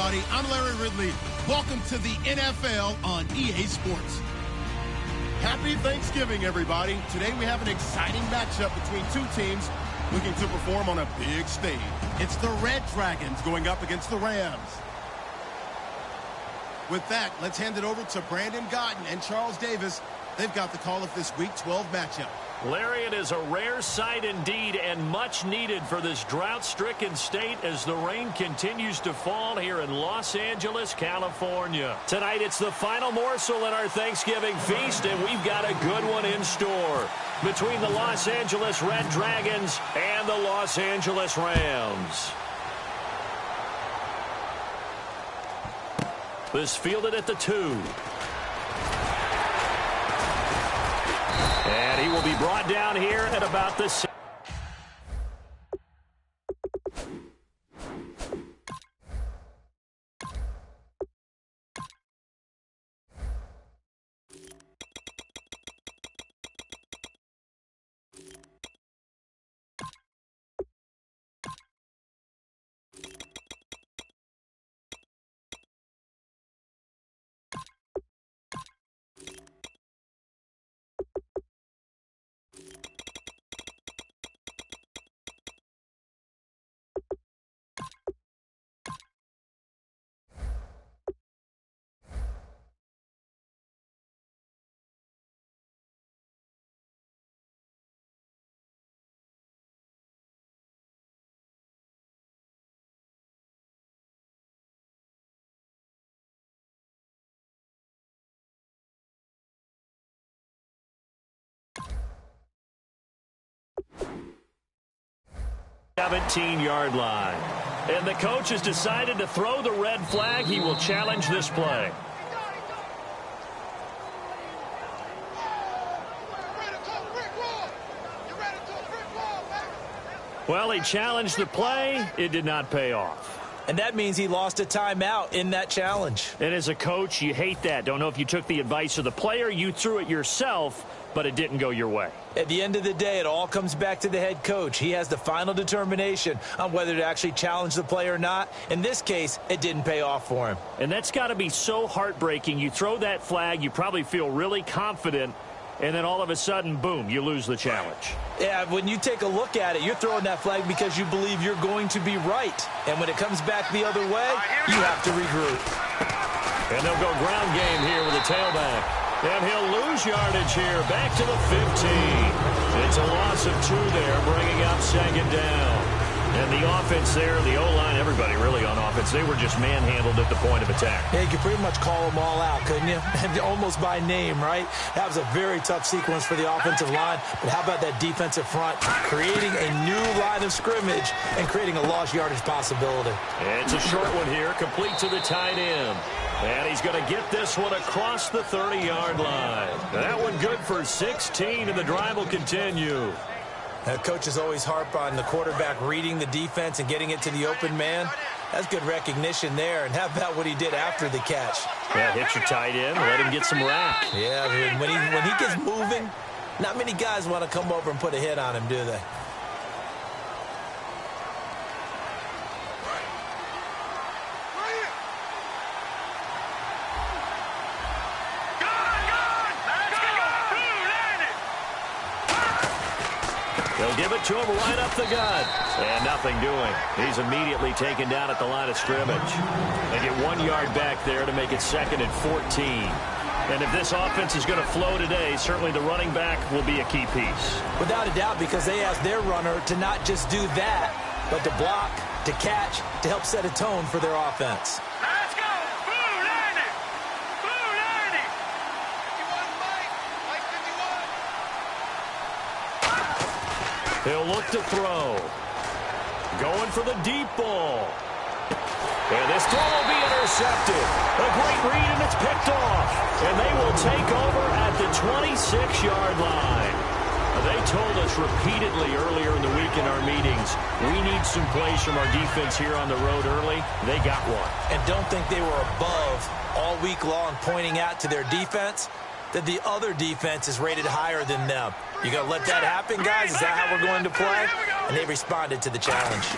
everybody. I'm Larry Ridley. Welcome to the NFL on EA Sports. Happy Thanksgiving, everybody. Today we have an exciting matchup between two teams looking to perform on a big stage. It's the Red Dragons going up against the Rams. With that, let's hand it over to Brandon Gotten and Charles Davis. They've got the call of this Week 12 matchup. Larry, it is a rare sight indeed and much needed for this drought-stricken state as the rain continues to fall here in Los Angeles, California. Tonight, it's the final morsel in our Thanksgiving feast, and we've got a good one in store between the Los Angeles Red Dragons and the Los Angeles Rams. This fielded at the 2. And he will be brought down here at about the 6. Yard line. And the coach has decided to throw the red flag. He will challenge this play. Well, he challenged the play. It did not pay off. And that means he lost a timeout in that challenge. And as a coach, you hate that. Don't know if you took the advice of the player, you threw it yourself, but it didn't go your way. At the end of the day, it all comes back to the head coach. He has the final determination on whether to actually challenge the play or not. In this case, it didn't pay off for him. And that's got to be so heartbreaking. You throw that flag, you probably feel really confident, and then all of a sudden, boom, you lose the challenge. Yeah, when you take a look at it, you're throwing that flag because you believe you're going to be right. And when it comes back the other way, you have to regroup. And they'll go ground game here with a tailback. And he'll lose yardage here, back to the 15. It's a loss of 2 there, bringing up second down. And the offense there, the O-line, everybody really on offense, they were just manhandled at the point of attack. Yeah, you could pretty much call them all out, couldn't you? Almost by name, right? That was a very tough sequence for the offensive line. But how about that defensive front creating a new line of scrimmage and creating a lost yardage possibility? It's a short one here, complete to the tight end. And he's going to get this one across the 30-yard line. That one good for 16, and the drive will continue. Coaches always harp on the quarterback reading the defense and getting it to the open man. That's good recognition there. And how about what he did after the catch? Yeah, hit your tight end, let him get some rack. Yeah, when he gets moving, not many guys want to come over and put a hit on him, do they? They'll give it to him right up the gut. And nothing doing. He's immediately taken down at the line of scrimmage. They get 1 yard back there to make it 2nd and 14. And if this offense is going to flow today, certainly the running back will be a key piece. Without a doubt, because they asked their runner to not just do that, but to block, to catch, to help set a tone for their offense. Let's go! Boo, Landy! Boo, Landy! 51, Mike, 51. He'll look to throw. Going for the deep ball. And this throw will be intercepted. A great read, and it's picked off. And they will take over at the 26-yard line. They told us repeatedly earlier in the week in our meetings, we need some plays from our defense here on the road early. They got one. And don't think they were above all week long pointing out to their defense that the other defense is rated higher than them. You going to let that happen, guys? Is that how we're going to play? And they responded to the challenge.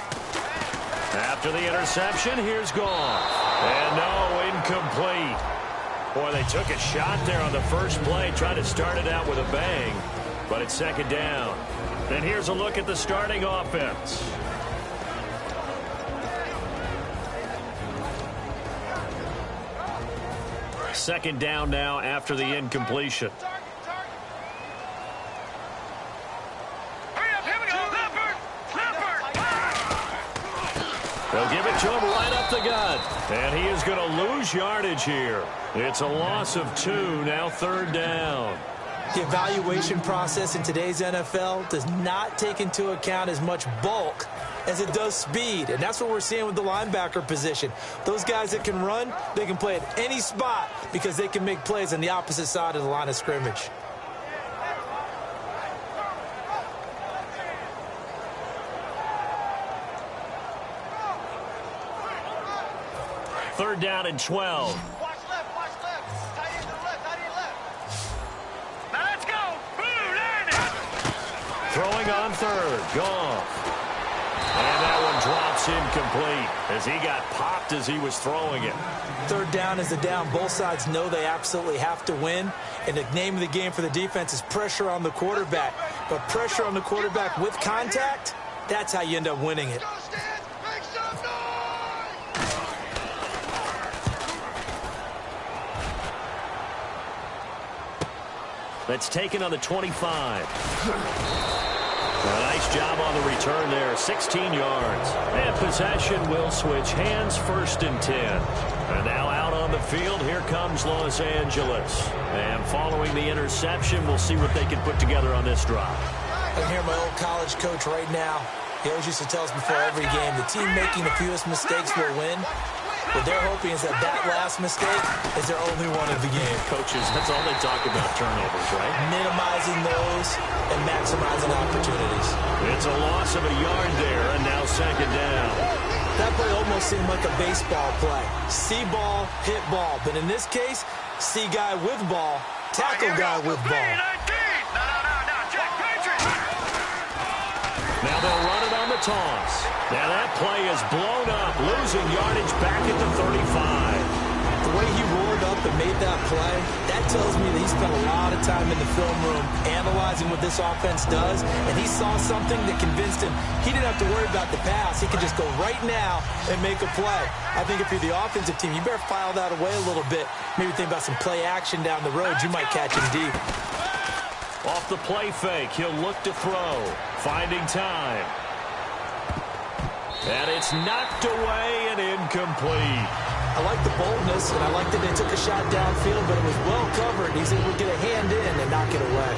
After the interception, here's Goff. And no, incomplete. Boy, they took a shot there on the first play, tried to start it out with a bang, but it's second down. And here's a look at the starting offense. Second down now after the incompletion. They'll give it to him right up the gut. And he is going to lose yardage here. It's a loss of 2, now third down. The evaluation process in today's NFL does not take into account as much bulk as it does speed. And that's what we're seeing with the linebacker position. Those guys that can run, they can play at any spot because they can make plays on the opposite side of the line of scrimmage. Third down and 12. Watch left. Tight end to the left, tight end left. Now let's go. Boom, landed. Throwing on third. Goff. And that one drops incomplete as he got popped as he was throwing it. Third down is the down. Both sides know they absolutely have to win. And the name of the game for the defense is pressure on the quarterback. But pressure on the quarterback with contact, that's how you end up winning it. That's taken on the 25. A nice job on the return there, 16 yards. And possession will switch hands, first and 10. And now out on the field, here comes Los Angeles. And following the interception, we'll see what they can put together on this drive. I can hear my old college coach right now. He always used to tell us before every game, the team making the fewest mistakes will win. What they're hoping is that last mistake is their only one of the game. Coaches, that's all they talk about, turnovers, right? Minimizing those and maximizing opportunities. It's a loss of a yard there, and now second down. That play almost seemed like a baseball play. See ball, hit ball. But in this case, see guy with ball, tackle guy with ball. Now they'll run it on the toss. Now that play is blown up, losing yardage back at the 35. The way he roared up and made that play, that tells me that he spent a lot of time in the film room analyzing what this offense does, and he saw something that convinced him he didn't have to worry about the pass. He could just go right now and make a play. I think if you're the offensive team, you better file that away a little bit. Maybe think about some play action down the road. You might catch him deep. Off the play fake, he'll look to throw. Finding time. And it's knocked away and incomplete. I like the boldness, and I like that they took a shot downfield, but it was well covered. He's able to get a hand in and knock it away.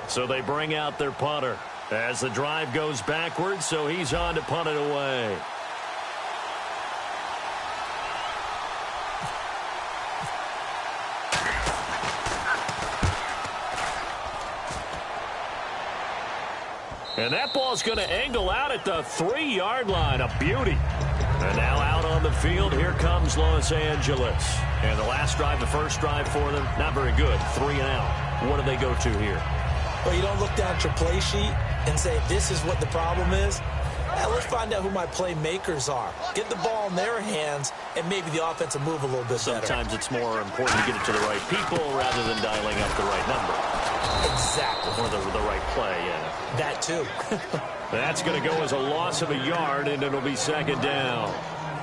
So they bring out their punter as the drive goes backwards, so he's on to punt it away. And that ball's going to angle out at the 3-yard line. A beauty. And now out on the field, here comes Los Angeles. And the last drive, the first drive for them, not very good. 3 and out. What do they go to here? Well, you don't look down at your play sheet and say, this is what the problem is. Now, let's find out who my playmakers are. Get the ball in their hands, and maybe the offense will move a little bit better. Sometimes it's more important to get it to the right people rather than dialing up the right number. Exactly. Or the right play, yeah. That, too. That's going to go as a loss of a yard, and it'll be second down.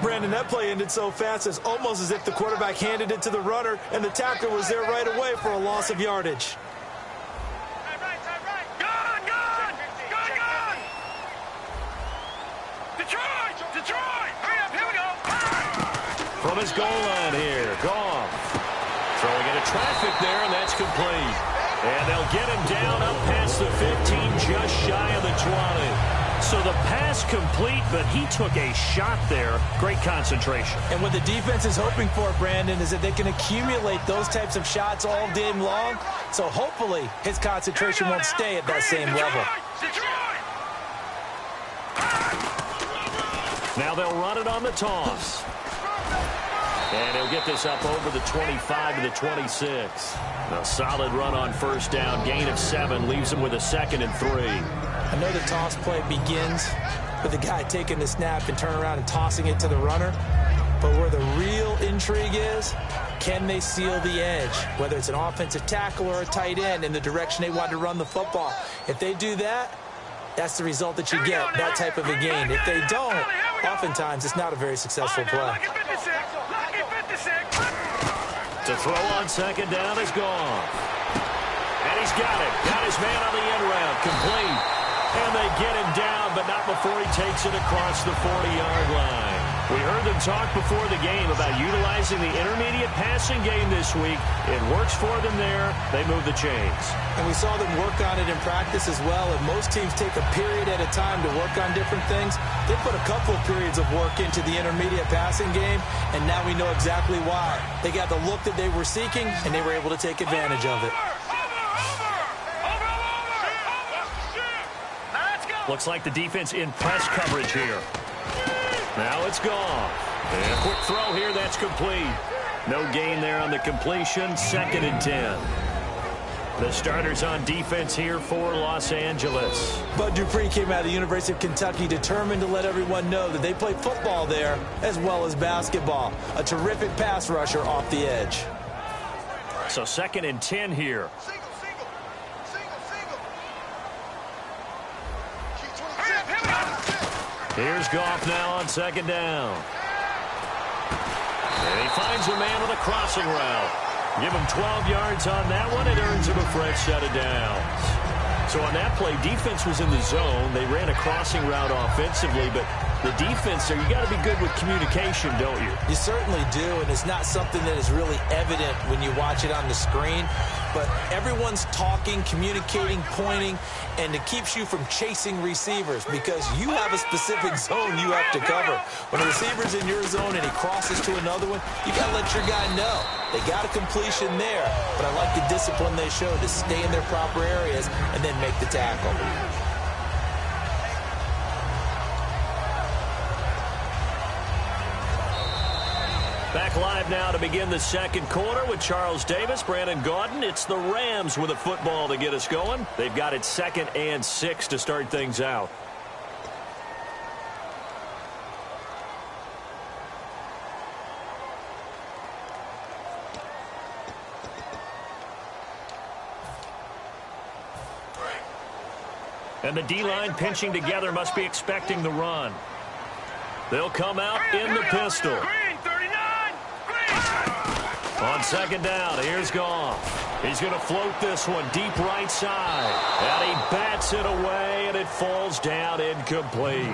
Brandon, that play ended so fast, it's almost as if the quarterback handed it to the runner, and the tackler was there right away for a loss of yardage. From his goal line here, Goff. Throwing into traffic there, and that's complete. And they'll get him down up past the 15, just shy of the 20. So the pass complete, but he took a shot there. Great concentration. And what the defense is hoping for, Brandon, is that they can accumulate those types of shots all game long. So hopefully his concentration won't stay at that same level. Now they'll run it on the toss. And he'll get this up over the 25 to the 26. A solid run on first down. Gain of 7 leaves him with a 2nd and 3. I know the toss play begins with the guy taking the snap and turning around and tossing it to the runner. But where the real intrigue is, can they seal the edge? Whether it's an offensive tackle or a tight end in the direction they want to run the football. If they do that, that's the result that you get, that type of a gain. If they don't, oftentimes it's not a very successful play. To throw on 2nd down is gone. And he's got it. Got his man on the end route. Complete. And they get him down, but not before he takes it across the 40-yard line. We heard them talk before the game about utilizing the intermediate passing game this week. It works for them there. They move the chains. And we saw them work on it in practice as well. And most teams take a period at a time to work on different things. They put a couple of periods of work into the intermediate passing game, and now we know exactly why. They got the look that they were seeking, and they were able to take advantage of it. Looks like the defense in press coverage here. Now it's gone. And a quick throw here, that's complete. No gain there on the completion, 2nd and 10. The starters on defense here for Los Angeles. Bud Dupree came out of the University of Kentucky determined to let everyone know that they play football there as well as basketball. A terrific pass rusher off the edge. So 2nd and 10 here. Here's Goff now on 2nd down. And he finds a man with a crossing route. Give him 12 yards on that one. It earns him a fresh set of downs. So on that play, defense was in the zone. They ran a crossing route offensively, but the defense there, you got to be good with communication, don't you? You certainly do, and it's not something that is really evident when you watch it on the screen. But everyone's talking, communicating, pointing, and it keeps you from chasing receivers because you have a specific zone you have to cover. When a receiver's in your zone and he crosses to another one, you got to let your guy know. They got a completion there, but I like the discipline they show to stay in their proper areas and then make the tackle. Back live now to begin the 2nd quarter with Charles Davis, Brandon Gaudin. It's the Rams with a football to get us going. They've got it 2nd and 6 to start things out. And the D-line pinching together must be expecting the run. They'll come out in the pistol. On 2nd down, here's Goff. He's going to float this one deep right side. And he bats it away, and it falls down incomplete.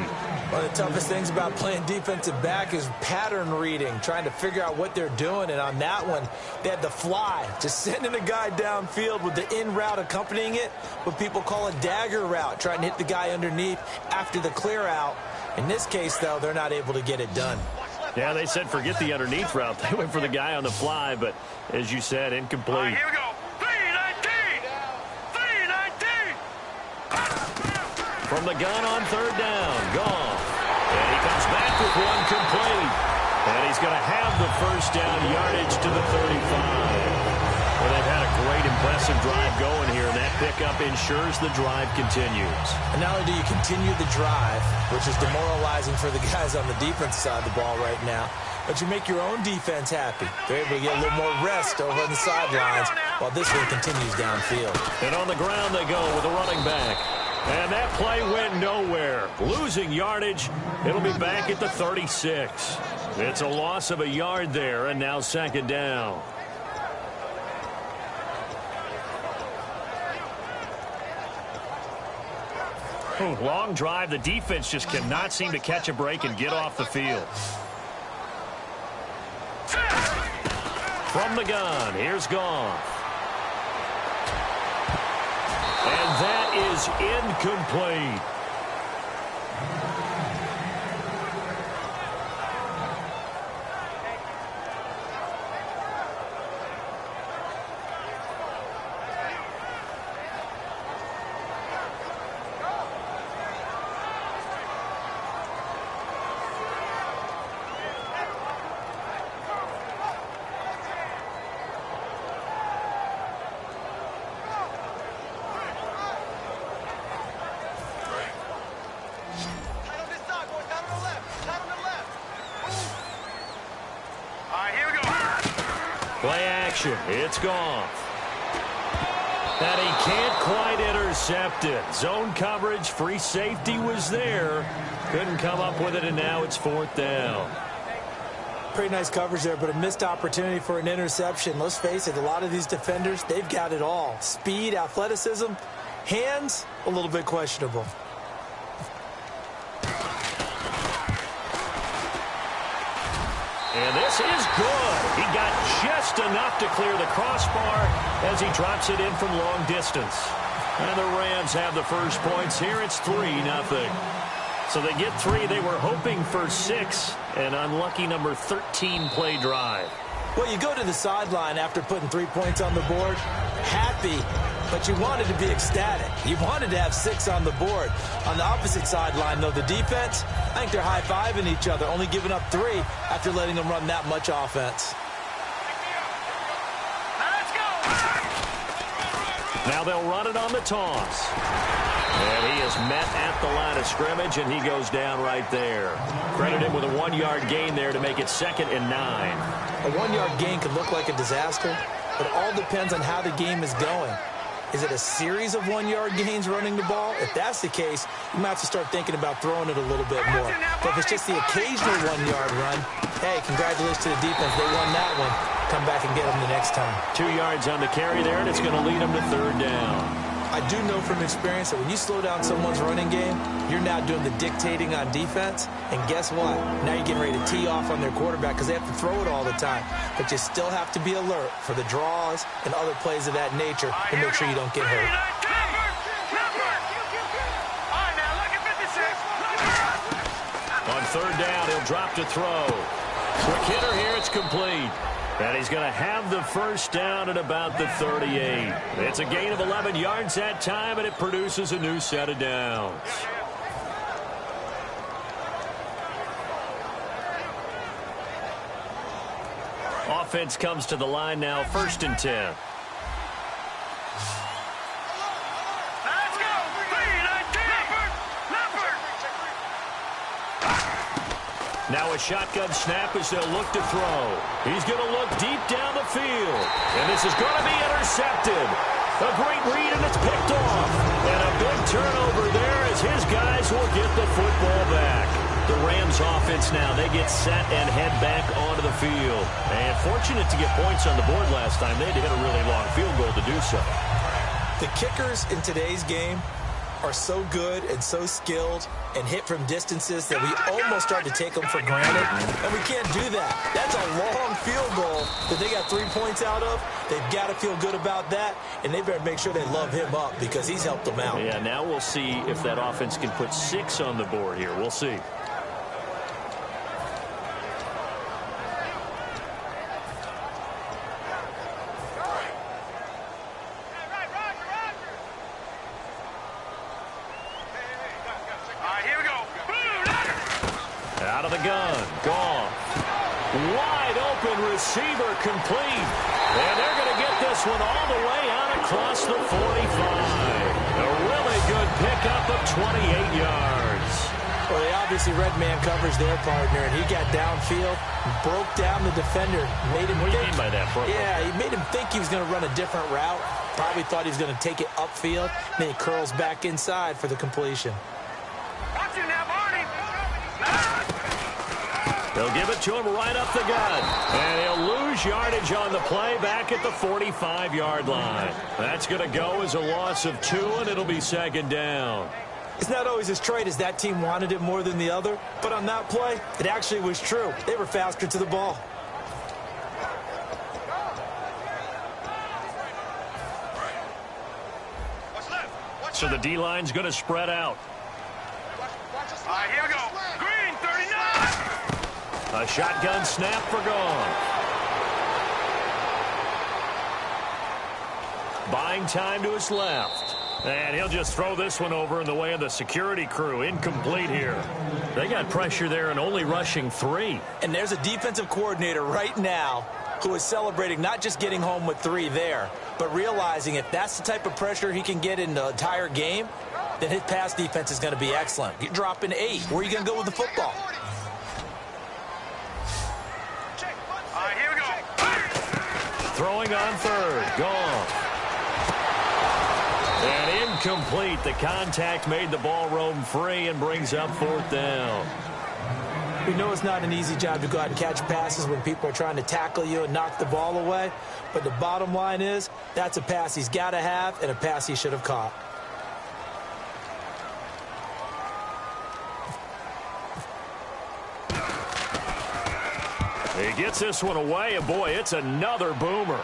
One of the toughest things about playing defensive back is pattern reading, trying to figure out what they're doing. And on that one, they had the fly, just sending a guy downfield with the in route accompanying it, what people call a dagger route, trying to hit the guy underneath after the clear out. In this case, though, they're not able to get it done. Yeah, they said forget the underneath route. They went for the guy on the fly, but as you said, incomplete. Here we go. 3-19. 3-19. From the gun on 3rd down, Goff. And he comes back with one complete. And he's going to have the first down yardage to the 35. Well, they've had a great, impressive drive going here, and that pickup ensures the drive continues. And not only do you continue the drive, which is demoralizing for the guys on the defense side of the ball right now, but you make your own defense happy. They're able to get a little more rest over on the sidelines while this one continues downfield. And on the ground they go with a running back. And that play went nowhere. Losing yardage. It'll be back at the 36. It's a loss of a yard there, and now 2nd down. Long drive. The defense just cannot seem to catch a break and get off the field. From the gun, here's Goff. And that is incomplete. motion. It's gone. And he can't quite intercept it. Zone coverage, free safety was there. Couldn't come up with it, and now it's 4th down. Pretty nice coverage there, but a missed opportunity for an interception. Let's face it, a lot of these defenders, they've got it all. Speed, athleticism, hands, a little bit questionable. And this is good. He got just enough to clear the crossbar as he drops it in from long distance. And the Rams have the first points here. It's 3-0. So they get 3. They were hoping for 6. An unlucky number 13 play drive. Well, you go to the sideline after putting 3 points on the board, happy, but you wanted to be ecstatic. You wanted to have 6 on the board. On the opposite sideline, though, the defense, I think they're high-fiving each other, only giving up 3 after letting them run that much offense. Now they'll run it on the toss. And he is met at the line of scrimmage, and he goes down right there. Credit him with a 1-yard gain there to make it 2nd and 9. A 1-yard gain could look like a disaster, but it all depends on how the game is going. Is it a series of 1-yard gains running the ball? If that's the case, you might have to start thinking about throwing it a little bit more. But if it's just the occasional 1-yard run, hey, congratulations to the defense. They won that one. Come back and get them the next time. 2 yards on the carry there, and it's going to lead them to 3rd down. I do know from experience that when you slow down someone's running game, you're now doing the dictating on defense. And guess what? Now you're getting ready to tee off on their quarterback because they have to throw it all the time. But you still have to be alert for the draws and other plays of that nature to make sure you don't get hurt. On 3rd down, he'll drop to throw. Quick hitter here, it's complete. And he's going to have the first down at about the 38. It's a gain of 11 yards that time, and it produces a new set of downs. Offense comes to the line now, 1st and 10. Now a shotgun snap as they'll look to throw. He's going to look deep down the field. And this is going to be intercepted. A great read, and it's picked off. And a big turnover there as his guys will get the football back. The Rams offense now, they get set and head back onto the field. And fortunate to get points on the board last time. They had to hit a really long field goal to do so. The kickers in today's game are so good and so skilled and hit from distances that we almost start to take them for granted, and we can't do that. That's a long field goal that they got 3 points out of. They've got to feel good about that, and they better make sure they love him up because he's helped them out. Yeah, now we'll see if that offense can put 6 on the board here. We'll see. Out of the gun, gone. Wide open receiver complete. And they're going to get this one all the way out across the 45. A really good pickup of 28 yards. Well, they obviously read man coverage their partner, and he got downfield, broke down the defender, made him What do you think. mean by that, Brooklyn? Yeah, he made him think he was going to run a different route. Probably thought he was going to take it upfield. Then he curls back inside for the completion. Watch it now, Barney. They'll give it to him right up the gut. And he'll lose yardage on the play back at the 45-yard line. That's going to go as a loss of 2, and it'll be 2nd down. It's not always as straight as that team wanted it more than the other, but on that play, it actually was true. They were faster to the ball. So the D-line's going to spread out. All right, here we go. Green, 39. A shotgun snap for gone. Buying time to his left. And he'll just throw this one over in the way of the security crew. Incomplete here. They got pressure there and only rushing 3. And there's a defensive coordinator right now who is celebrating not just getting home with 3 there, but realizing if that's the type of pressure he can get in the entire game, then his pass defense is going to be excellent. You're dropping 8. Where are you going to go with the football? All right, here we go. Throw throwing on third. Goff. And incomplete. The contact made the ball roam free and brings up fourth down. We know it's not an easy job to go out and catch passes when people are trying to tackle you and knock the ball away. But the bottom line is, that's a pass he's got to have and a pass he should have caught. He gets this one away, and boy, it's another boomer.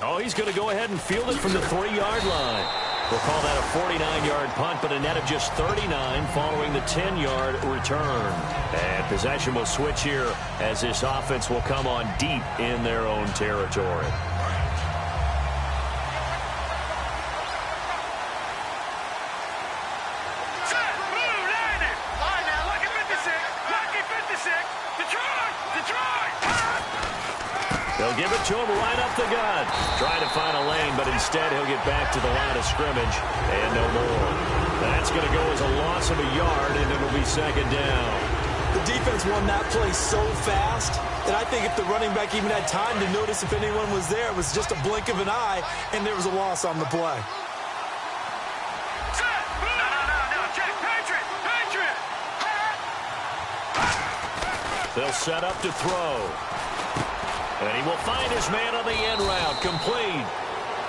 Oh, he's going to go ahead and field it from the 3-yard line. We'll call that a 49-yard punt, but a net of just 39 following the 10-yard return. And possession will switch here as this offense will come on deep in their own territory. They'll give it to him right up the gut. Trying to find a lane, but instead he'll get back to the line of scrimmage and no more. That's going to go as a loss of a yard, and it'll be second down. The defense won that play so fast that I think if the running back even had time to notice if anyone was there, it was just a blink of an eye, and there was a loss on the play. They'll set up to throw. And he will find his man on the end route. Complete.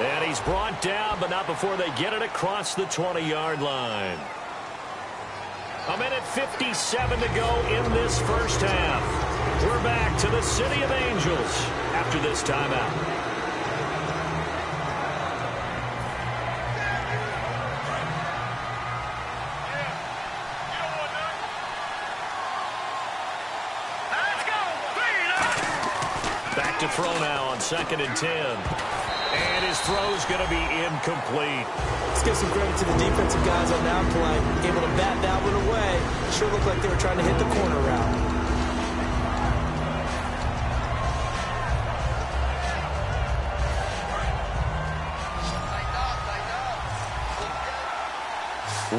And he's brought down, but not before they get it across the 20-yard line. 1:57 to go in this first half. We're back to the City of Angels after this timeout. To throw now on 2nd and 10. And his throw's going to be incomplete. Let's give some credit to the defensive guys on that play. Able to bat that one away. Sure looked like they were trying to hit the corner route.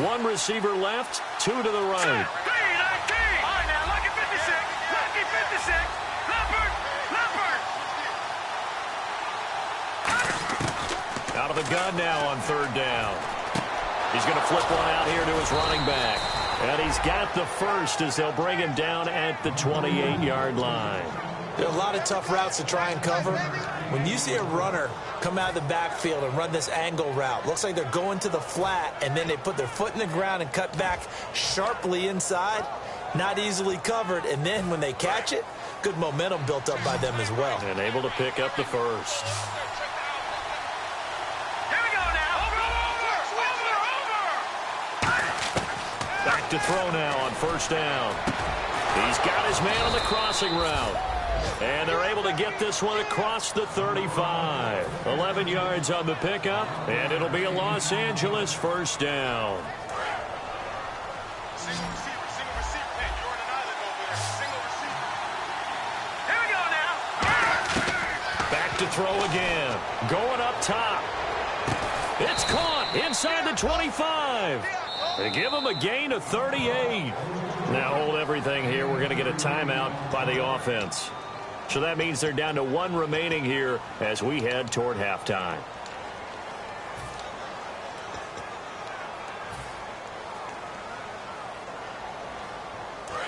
One receiver left, 2 to the right. Out of the gun now on 3rd down. He's going to flip one out here to his running back. And he's got the first as they'll bring him down at the 28-yard line. There are a lot of tough routes to try and cover. When you see a runner come out of the backfield and run this angle route, looks like they're going to the flat, and then they put their foot in the ground and cut back sharply inside. Not easily covered, and then when they catch it, good momentum built up by them as well. And able to pick up the first. Back to throw now on 1st down. He's got his man on the crossing route. And they're able to get this one across the 35. 11 yards on the pickup, and it'll be a Los Angeles first down. Single receiver. Hey, you're on an island over there. Single receiver. Here we go now. Back to throw again. Going up top. It's caught inside the 25. They give him a gain of 38. Now hold everything here. We're going to get a timeout by the offense. So that means they're down to 1 remaining here as we head toward halftime.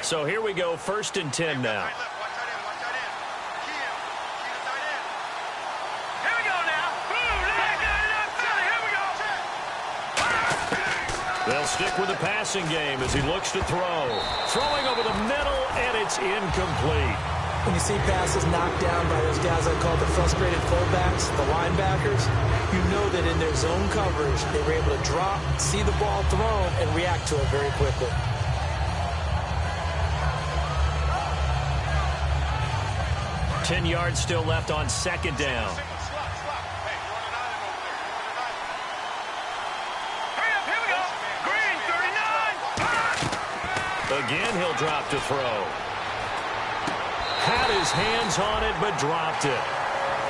So here we go, 1st and 10 now. They'll stick with the passing game as he looks to throw. Throwing over the middle, and it's incomplete. When you see passes knocked down by those guys I call the frustrated fullbacks, the linebackers, you know that in their zone coverage, they were able to drop, see the ball thrown, and react to it very quickly. Ten yards still left on 2nd down. Again, he'll drop to throw. Had his hands on it, but dropped it.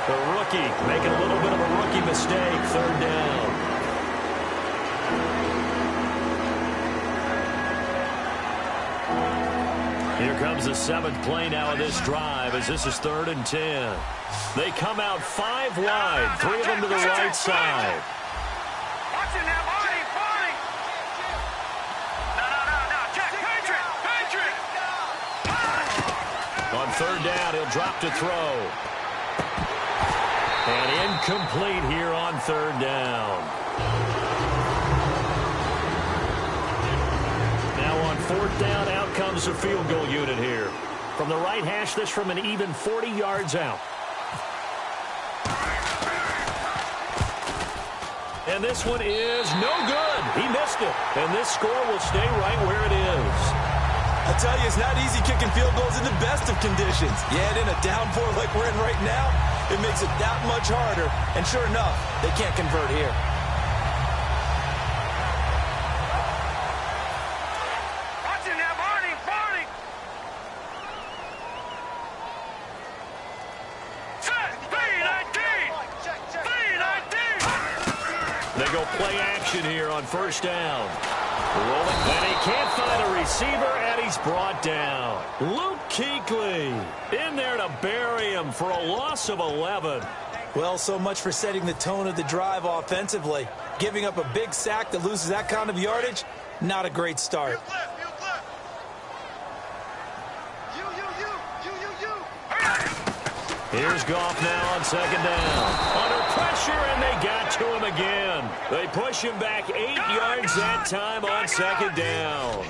The rookie making a little bit of a rookie mistake, 3rd down. Here comes the 7th play now of this drive as this is 3rd and 10. They come out 5 wide, 3 of them to the right side. Watch it now, Barney, Barney. No. Check, Patriot. On 3rd down, he'll drop to throw. And incomplete here on 3rd down. Now on 4th down, out comes the field goal unit here. From the right hash, this from an even 40 yards out. And this one is no good. He missed it. And this score will stay right where it is. I tell you, it's not easy kicking field goals in the best of conditions. Yet in a downpour like we're in right now, it makes it that much harder. And sure enough, they can't convert here. Watch it now, Barney. Set, B-19. They go play action here on 1st down. Rolling, and he can't find a receiver, and he's brought down. Luke Kuechly in there to bury him for a loss of 11. Well, so much for setting the tone of the drive offensively. Giving up a big sack that loses that kind of yardage, not a great start. Here's Goff now on 2nd down. Under pressure, and they got to him again. They push him back 8 yards that time on 2nd down.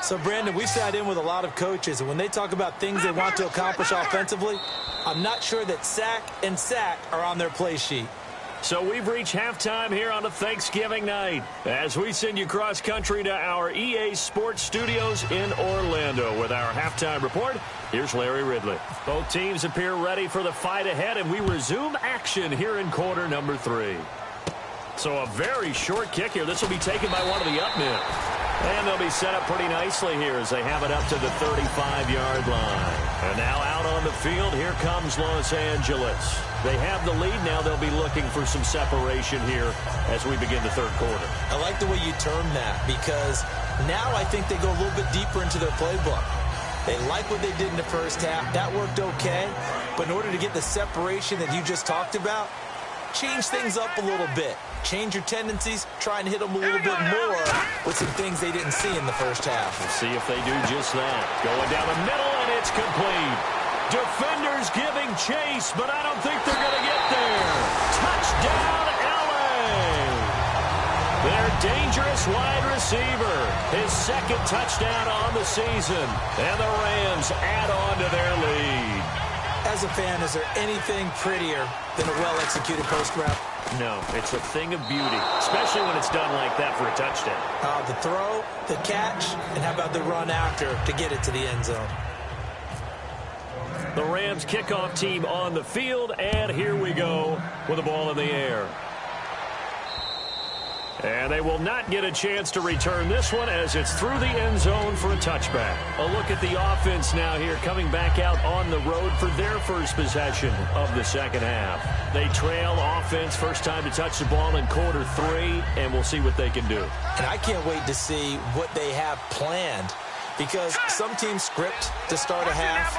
So, Brandon, we've sat in with a lot of coaches, and when they talk about things they want to accomplish offensively, I'm not sure that sack and sack are on their play sheet. So we've reached halftime here on a Thanksgiving night as we send you cross-country to our EA Sports Studios in Orlando with our halftime report. Here's Larry Ridley. Both teams appear ready for the fight ahead, and we resume action here in quarter number 3. So a very short kick here. This will be taken by one of the up men. And they'll be set up pretty nicely here as they have it up to the 35-yard line. And now out on the field, here comes Los Angeles. They have the lead now. They'll be looking for some separation here as we begin the 3rd quarter. I like the way you term that because now I think they go a little bit deeper into their playbook. They like what they did in the 1st half. That worked okay. But in order to get the separation that you just talked about, change things up a little bit. Change your tendencies, try and hit them a little bit more with some things they didn't see in the 1st half. We'll see if they do just that. Going down the middle, and it's complete. Defenders giving chase, but I don't think they're going to get there. Touchdown, L.A. Their dangerous wide receiver. His 2nd touchdown on the season. And the Rams add on to their lead. As a fan, is there anything prettier than a well-executed post route? No, it's a thing of beauty, especially when it's done like that for a touchdown. The throw, the catch, and how about the run after to get it to the end zone? The Rams kickoff team on the field, and here we go with the ball in the air. And they will not get a chance to return this one as it's through the end zone for a touchback. A look at the offense now here coming back out on the road for their first possession of the 2nd half. They trail offense first time to touch the ball in quarter 3, and we'll see what they can do. And I can't wait to see what they have planned because some teams script to start a half.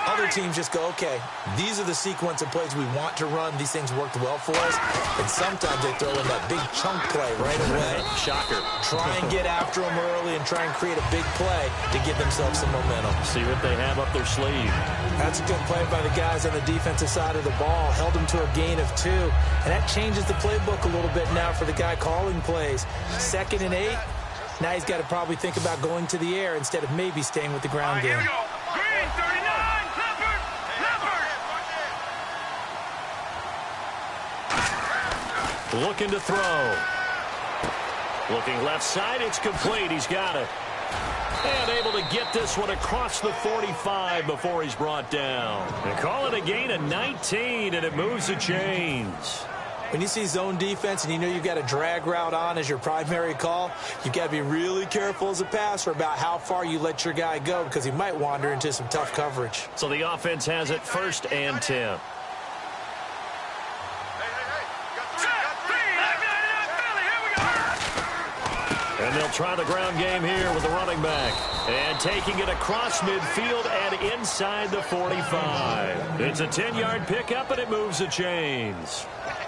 Other teams just go, okay, these are the sequence of plays we want to run. These things worked well for us. And sometimes they throw in that big chunk play right away. Shocker. Try and get after them early and try and create a big play to give themselves some momentum. See what they have up their sleeve. That's a good play by the guys on the defensive side of the ball. Held them to a gain of 2. And that changes the playbook a little bit now for the guy calling plays. 2nd and 8. Now he's got to probably think about going to the air instead of maybe staying with the ground game. Green, 39, Leopard. Looking to throw. Looking left side, it's complete. He's got it. And able to get this one across the 45 before he's brought down. And call it a gain of 19, and it moves the chains. When you see zone defense and you know you've got a drag route on as your primary call, you've got to be really careful as a passer about how far you let your guy go because he might wander into some tough coverage. So the offense has it 1st and 10. And And they'll try the ground game here with the running back. And taking it across midfield and inside the 45. It's a 10-yard pickup, and it moves the chains.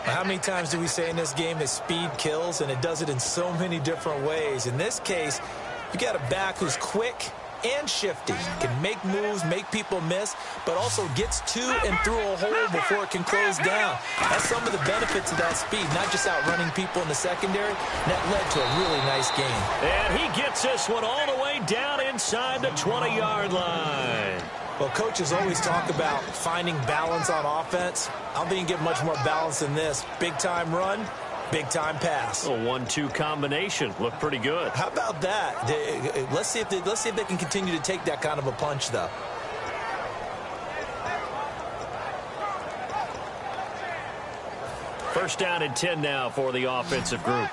How many times do we say in this game that speed kills, and it does it in so many different ways? In this case, you got a back who's quick and shifty, can make moves, make people miss, but also gets to and through a hole before it can close down. That's some of the benefits of that speed, not just outrunning people in the secondary. That led to a really nice game. And he gets this one all the way down inside the 20-yard line. Well, coaches always talk about finding balance on offense. I don't think you can get much more balance than this. Big-time run, big-time pass. A 1-2 combination. Looked pretty good. How about that? Let's see if they can continue to take that kind of a punch, though. First down and 10 now for the offensive group.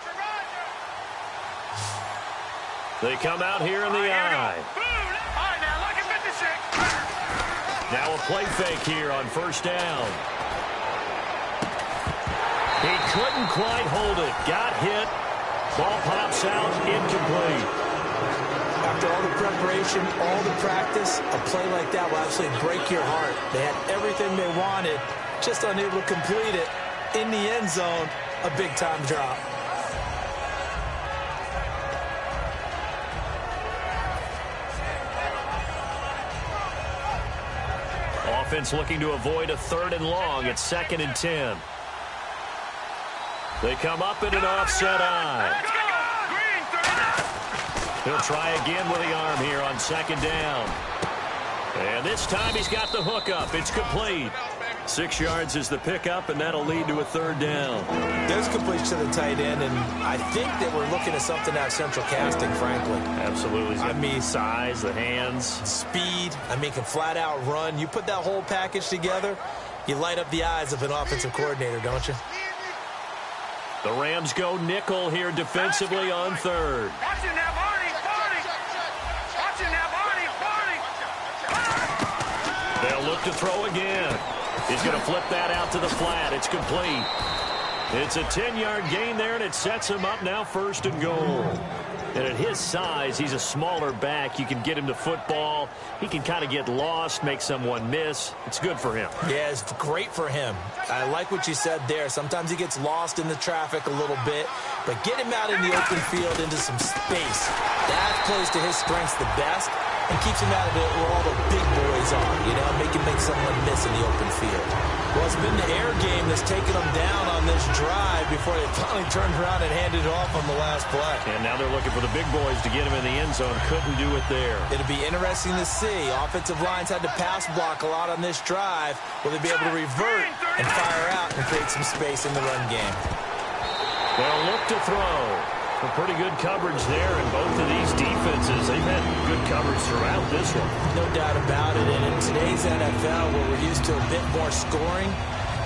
They come out here in the eye. Now a play fake here on first down. He couldn't quite hold it. Got hit. Ball pops out, incomplete. After all the preparation, all the practice, a play like that will absolutely break your heart. They had everything they wanted, just unable to complete it. In the end zone, a big-time drop. Offense looking to avoid a 3rd and long. It's 2nd and 10. They come up in an offset eye. He'll try again with the arm here on 2nd down. And this time he's got the hook up. It's complete. 6 yards is the pickup, and that'll lead to a 3rd down. There's completion to the tight end, and I think that we're looking at something out of central casting, frankly. Absolutely. I mean, size, the hands. Speed. I mean, can flat out run. You put that whole package together, you light up the eyes of an offensive coordinator, don't you? The Rams go nickel here defensively on 3rd. Watch it now, Barney. Watch it now, Barney. They'll look to throw again. He's going to flip that out to the flat. It's complete. It's a 10-yard gain there, and it sets him up now 1st and goal. And at his size, he's a smaller back. You can get him to football. He can kind of get lost, make someone miss. It's good for him. Yeah, it's great for him. I like what you said there. Sometimes he gets lost in the traffic a little bit, but get him out in the open field into some space. That plays to his strengths the best and keeps him out of it where all the big boys are, you know, make someone miss in the open field. Well, it's been the air game that's taken them down on this drive before they finally turned around and handed it off on the last play. And now they're looking for the big boys to get him in the end zone. Couldn't do it there. It'll be interesting to see. Offensive lines had to pass block a lot on this drive. Will they be able to revert and fire out and create some space in the run game? They'll look to throw. Some pretty good coverage there, and both of these defenses, they've had good coverage throughout this one. No doubt about it. And in today's NFL, where we're used to a bit more scoring,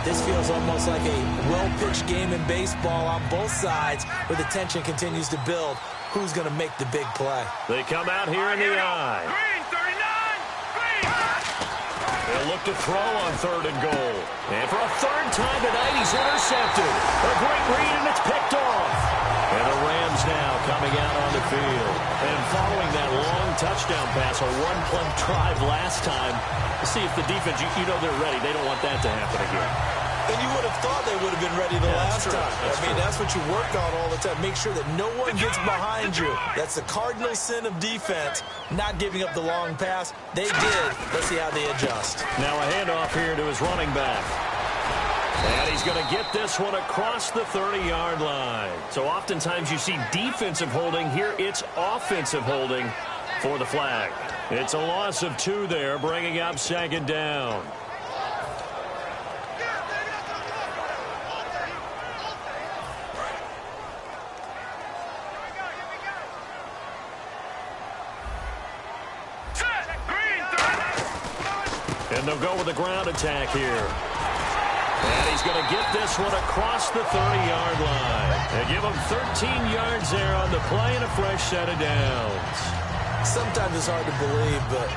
this feels almost like a well-pitched game in baseball on both sides where the tension continues to build. Who's going to make the big play? They come out here in the eye. Green, 39, They'll look to throw on 3rd and goal. And for a 3rd time tonight, he's intercepted. A great read, and it's picked off. And the Rams now coming out on the field. And following that long touchdown pass, a 1-play drive last time, to see if the defense, you know they're ready. They don't want that to happen again. And you would have thought they would have been ready the last time. That's what you work on all the time. Make sure that no one gets behind you. That's the cardinal sin of defense, not giving up the long pass. They did. Let's see how they adjust. Now a handoff here to his running back. And he's going to get this one across the 30-yard line. So oftentimes you see defensive holding. Here it's offensive holding for the flag. It's a loss of 2 there, bringing up 2nd down. And they'll go with a ground attack here. And he's going to get this one across the 30-yard line. They give him 13 yards there on the play and a fresh set of downs. Sometimes it's hard to believe, but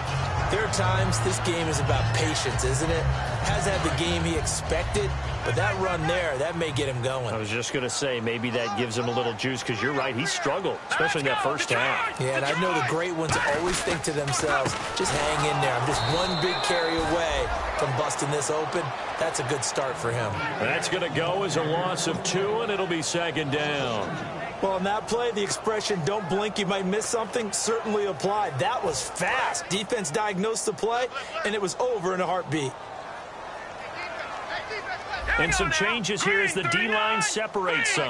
There are times this game is about patience, isn't it? Hasn't had the game he expected, but that run there, that may get him going. I was just going to say, maybe that gives him a little juice, because you're right, he struggled, especially in that first half. Yeah, and I know the great ones always think to themselves, just hang in there. I'm just one big carry away from busting this open. That's a good start for him. That's going to go as a loss of 2, and it'll be 2nd down. Well, on that play, the expression, don't blink, you might miss something, certainly applied. That was fast. Defense diagnosed the play, and it was over in a heartbeat. And some changes here as the D-line separates some.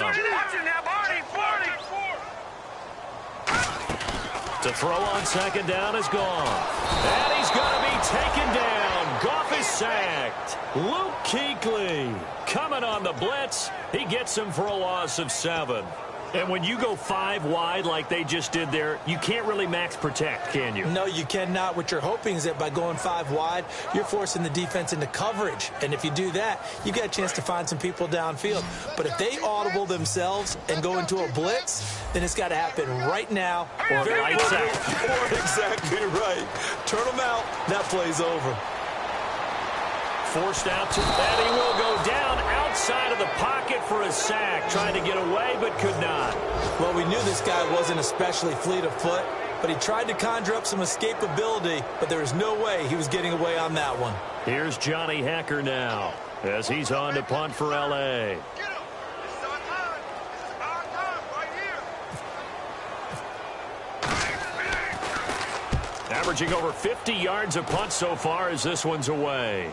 To throw on 2nd down is gone. And he's going to be taken down. Goff is sacked. Luke Kuechly coming on the blitz. He gets him for a loss of 7. And when you go 5 wide like they just did there, you can't really max protect, can you? No, you cannot. What you're hoping is that by going 5 wide, you're forcing the defense into coverage. And if you do that, you got a chance to find some people downfield. But if they audible themselves and go into a blitz, then it's got to happen right now. Or very lights quickly, out. or exactly right. Turn them out. That play's over. Forced out to that. He will go down outside of the pocket for a sack. Trying to get away, but could not. Well, we knew this guy wasn't especially fleet of foot, but he tried to conjure up some escapability, but there was no way he was getting away on that one. Here's Johnny Hacker now as he's on to punt for L.A. Averaging over 50 yards a punt so far as this one's away.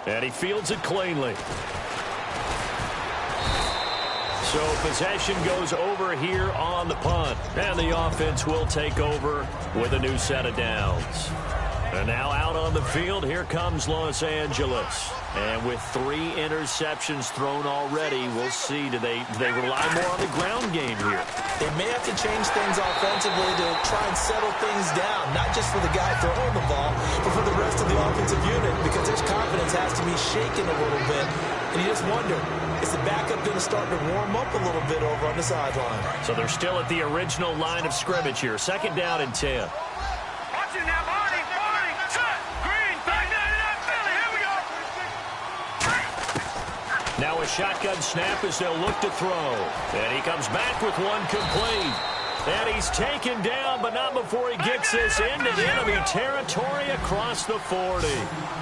And he fields it cleanly. So possession goes over here on the punt. And the offense will take over with a new set of downs. And now out on the field, here comes Los Angeles. And with 3 interceptions thrown already, we'll see. Do they rely more on the ground game here? They may have to change things offensively to try and settle things down, not just for the guy throwing the ball, but for the rest of the offensive unit, because their confidence has to be shaken a little bit. And you just wonder, is the backup going to start to warm up a little bit over on the sideline? So they're still at the original line of scrimmage here. 2nd down and 10. Now a shotgun snap as they'll look to throw. And he comes back with one complete. And he's taken down, but not before he gets this into enemy territory across the 40.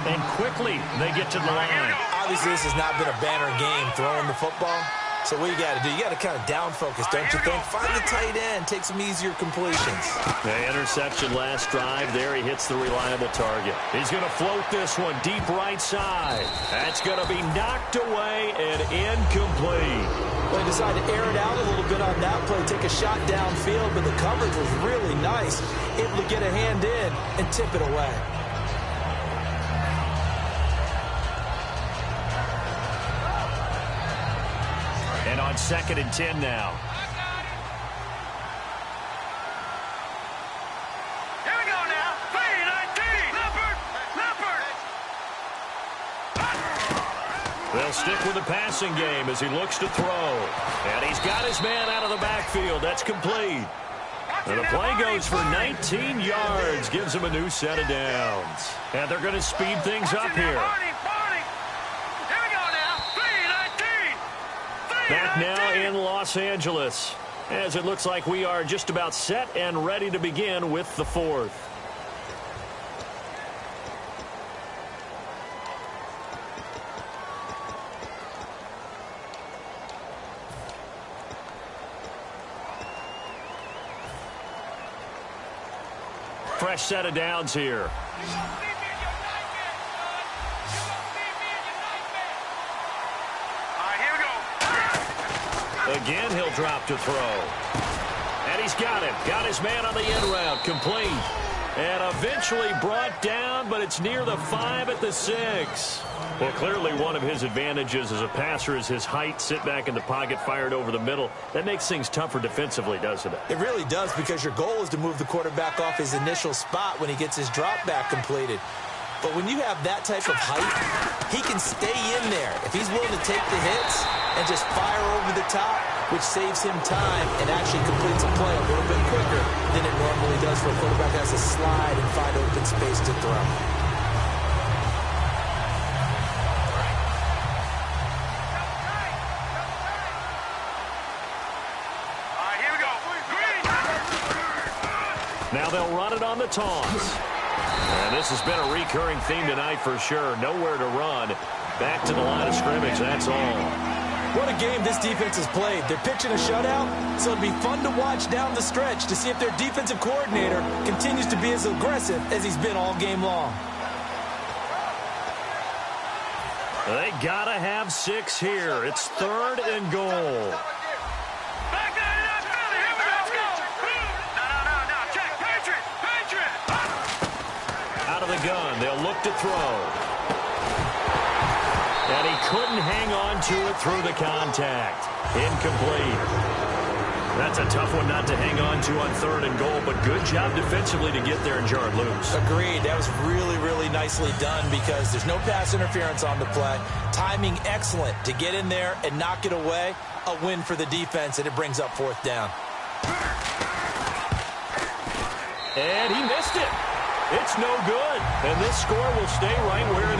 And quickly they get to the line. Obviously, this has not been a banner game throwing the football. So what you got to do, you got to kind of down focus, don't you think? Find the tight end, take some easier completions. The interception last drive there. He hits the reliable target. He's going to float this one deep right side. That's going to be knocked away and incomplete. Well, he decided to air it out a little bit on that play, take a shot downfield, but the coverage was really nice. Able to get a hand in and tip it away. And on 2nd and 10 now. Here we go now. 3-19. Leopard. They'll stick with the passing game as he looks to throw. And he's got his man out of the backfield. That's complete. And the play goes for 19 yards. Gives him a new set of downs. And they're going to speed things up here. Back now in Los Angeles, as it looks like we are just about set and ready to begin with the 4th. Fresh set of downs here. Again, he'll drop to throw. And he's got him. Got his man on the end route. Complete. And eventually brought down, but it's near the 5 at the 6. Well, clearly one of his advantages as a passer is his height. Sit back in the pocket, fired over the middle. That makes things tougher defensively, doesn't it? It really does, because your goal is to move the quarterback off his initial spot when he gets his drop back completed. But when you have that type of height, he can stay in there. If he's willing to take the hits and just fire over the top, which saves him time and actually completes a play a little bit quicker than it normally does for a quarterback that has to slide and find open space to throw. Now they'll run it on the taunts. And this has been a recurring theme tonight for sure. Nowhere to run. Back to the line of scrimmage, that's all. What a game this defense has played. They're pitching a shutout, so it'll be fun to watch down the stretch to see if their defensive coordinator continues to be as aggressive as he's been all game long. They gotta have 6 here. It's 3rd and goal. Out of the gun, they'll look to throw. And he couldn't hang on to it through the contact. Incomplete. That's a tough one not to hang on to on 3rd and goal, but good job defensively to get there and jar it loose. Agreed. That was really, really nicely done because there's no pass interference on the play. Timing excellent to get in there and knock it away. A win for the defense, and it brings up 4th down. And he missed it. It's no good. And this score will stay right where it